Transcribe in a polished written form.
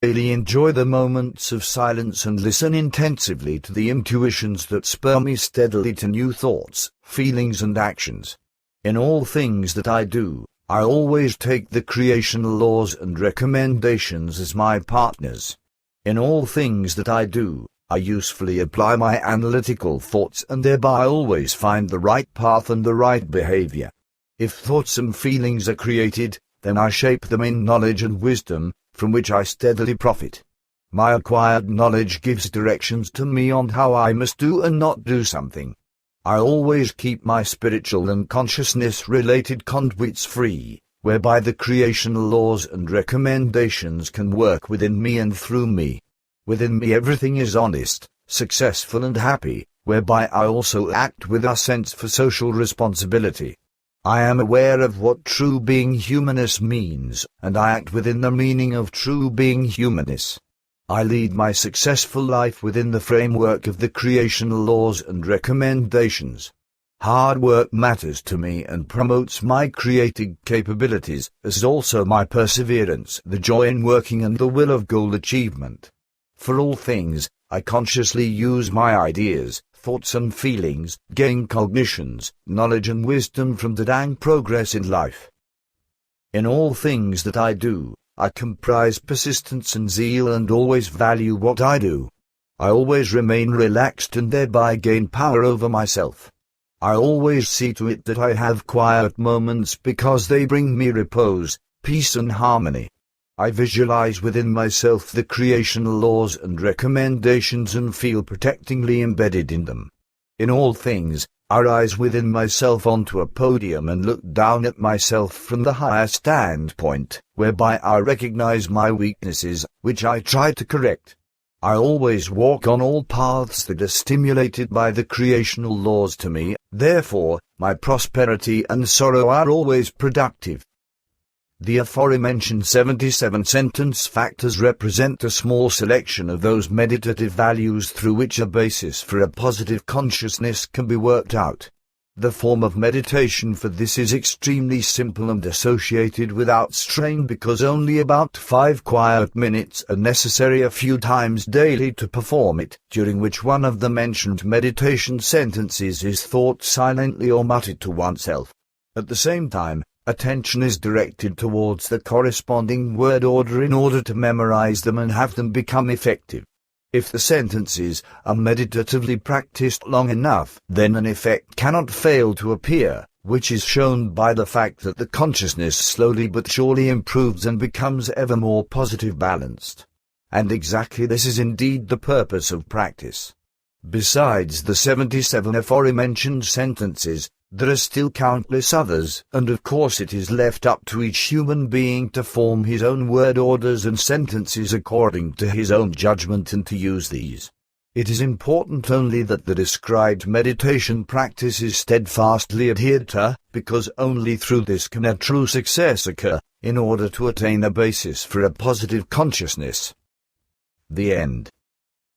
daily enjoy the moments of silence and listen intensively to the intuitions that spur me steadily to new thoughts, feelings and actions. In all things that I do, I always take the creational laws and recommendations as my partners. In all things that I do, I usefully apply my analytical thoughts and thereby always find the right path and the right behavior. If thoughts and feelings are created, then I shape them in knowledge and wisdom, from which I steadily profit. My acquired knowledge gives directions to me on how I must do and not do something. I always keep my spiritual and consciousness-related conduits free, whereby the creational laws and recommendations can work within me and through me. Within me everything is honest, successful and happy, whereby I also act with a sense for social responsibility. I am aware of what true being humanist means, and I act within the meaning of true being humanist. I lead my successful life within the framework of the creational laws and recommendations. Hard work matters to me and promotes my creative capabilities, as also my perseverance, the joy in working and the will of goal achievement. For all things, I consciously use my ideas, thoughts and feelings, gain cognitions, knowledge and wisdom from the dang progress in life. In all things that I do, I comprise persistence and zeal and always value what I do. I always remain relaxed and thereby gain power over myself. I always see to it that I have quiet moments because they bring me repose, peace and harmony. I visualize within myself the creational laws and recommendations and feel protectingly embedded in them. In all things, I rise within myself onto a podium and look down at myself from the higher standpoint, whereby I recognize my weaknesses, which I try to correct. I always walk on all paths that are stimulated by the creational laws to me, therefore, my prosperity and sorrow are always productive. The aforementioned 77 sentence factors represent a small selection of those meditative values through which a basis for a positive consciousness can be worked out. The form of meditation for this is extremely simple and associated without strain because only about 5 quiet minutes are necessary a few times daily to perform it, during which one of the mentioned meditation sentences is thought silently or muttered to oneself. At the same time, attention is directed towards the corresponding word order in order to memorize them and have them become effective. If the sentences are meditatively practiced long enough, then an effect cannot fail to appear, which is shown by the fact that the consciousness slowly but surely improves and becomes ever more positive balanced. And exactly this is indeed the purpose of practice. Besides the 77 aforementioned sentences, there are still countless others, and of course it is left up to each human being to form his own word orders and sentences according to his own judgment and to use these. It is important only that the described meditation practice is steadfastly adhered to, because only through this can a true success occur, in order to attain a basis for a positive consciousness. The end.